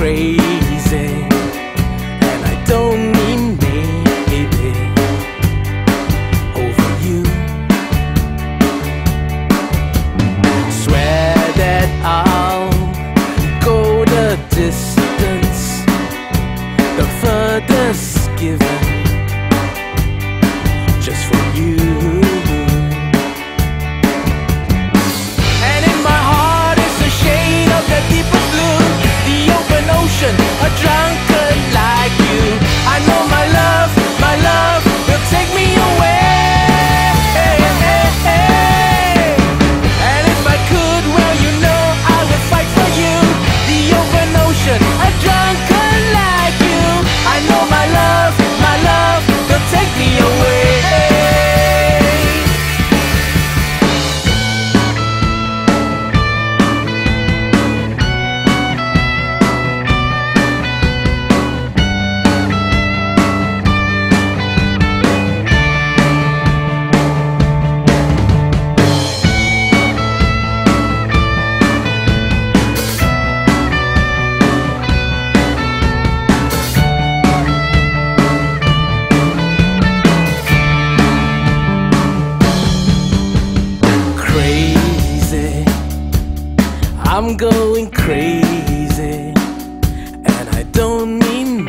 crazy, and I don't mean maybe, over you. Swear that I'll go the distance, the furthest given, just for you. And in my heart is a shade of the deepest blue, the open ocean, a drunkard like you. I know my love will take me away. And if I could, well, you know I would fight for you. The open ocean, a drunkard like you. I know my love will take me away. I'm going crazy, and I don't mean